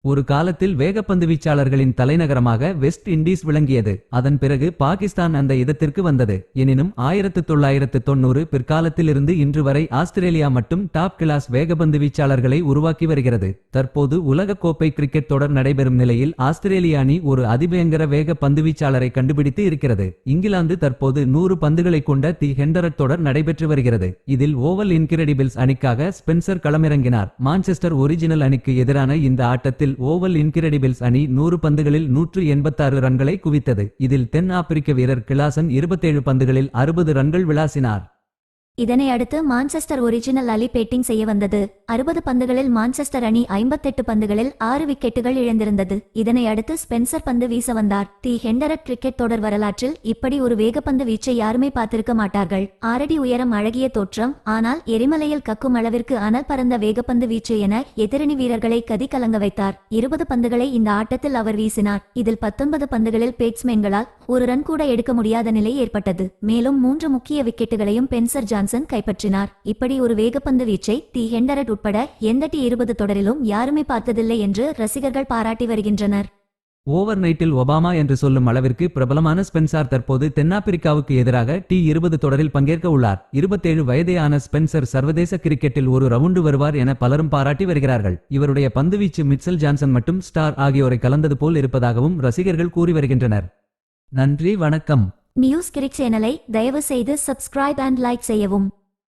ஒரு காலத்தில் வேகப்பந்து வீச்சாளர்களின் தலைநகரமாக வெஸ்ட் இண்டீஸ் விளங்கியது. அதன் பிறகு பாகிஸ்தான் அந்த இடத்திற்கு வந்தது. எனினும் 1990 பிற்காலத்திலிருந்து இன்று வரை ஆஸ்திரேலியா மட்டும் டாப் கிளாஸ் வேகப்பந்து வீச்சாளர்களை உருவாக்கி வருகிறது. தற்போது உலகக்கோப்பை கிரிக்கெட் தொடர் நடைபெறும் நிலையில் ஆஸ்திரேலிய அணி ஒரு அதிபயங்கர வேக பந்துவீச்சாளரை கண்டுபிடித்து இருக்கிறது. இங்கிலாந்து தற்போது 100 பந்துகளை கொண்ட தி ஹெண்டரட் தொடர் நடைபெற்று வருகிறது. இதில் ஓவல் இன்கிரெடிபிள்ஸ் அணிக்காக ஸ்பென்சர் களமிறங்கினார். மான்செஸ்டர் ஒரிஜினல் அணிக்கு எதிரான இந்த ஆட்டத்தில் ஓவல் இன்கிரெடிபிள்ஸ் அணி 100 பந்துகளில் 186 ரன்களை குவித்தது. இதில் தென் ஆப்பிரிக்க வீரர் கிளாசன் 27 பந்துகளில் 60 ரன்கள் விளாசினார். இதனை அடுத்து மான்செஸ்டர் ஒரிஜினல் அணி பேட்டிங் செய்ய வந்தது. 60 பந்துகளில் மான்செஸ்டர் அணி 58 பந்துகளில் 6 விக்கெட்டுகள் இழந்திருந்தது. இதனை அடுத்து ஸ்பென்சர் பந்து வீச வந்தார். தி ஹெண்டரட் கிரிக்கெட் தொடர் வரலாற்றில் இப்படி ஒரு வேகப்பந்து வீச்சை யாருமே பார்த்திருக்க மாட்டார்கள். 6 அடி உயரம், அழகிய தோற்றம், ஆனால் எரிமலையில் கக்கும் அளவிற்கு அனல் பறந்த வேகப்பந்து வீச்சு என எதிரணி வீரர்களை கதி கலங்க வைத்தார். 20 பந்துகளை இந்த ஆட்டத்தில் அவர் வீசினார். இதில் 19 பந்துகளில் பேட்ஸ்மேன்களால் ஒரு ரன் கூட எடுக்க முடியாத நிலை ஏற்பட்டது. மேலும் 3 முக்கிய விக்கெட்டுகளையும் ஸ்பென்சர் ஜான்சன் கைப்பற்றினார். இப்படி ஒரு வேகப்பந்து வீச்சை தி ஹெண்டரட் உட்பட எந்த T20 தொடரிலும் யாருமே பார்த்ததில்லை என்று ரசிகர்கள் பாராட்டி வருகின்றனர். ஓவர் நைட்டில் ஒபாமா என்று சொல்லும் அளவிற்கு பிரபலமான ஸ்பென்சர் தற்போது தென்னாப்பிரிக்காவுக்கு எதிராக T20 தொடரில் பங்கேற்க உள்ளார். 27 வயதேயான ஸ்பென்சர் சர்வதேச கிரிக்கெட்டில் ஒரு ரவுண்டு வருவார் என பலரும் பாராட்டி வருகிறார்கள். இவருடைய பந்துவீச்சு மிட்சல் ஜான்சன் மற்றும் ஸ்டார் ஆகியோரை கலந்தது போல் இருப்பதாகவும் ரசிகர்கள் கூறி வருகின்றனர். நன்றி, வணக்கம். நியூஸ் கிரிக் சேனலை தயவு செய்து சப்ஸ்கிரைப் அண்ட் லைக் செய்யவும்.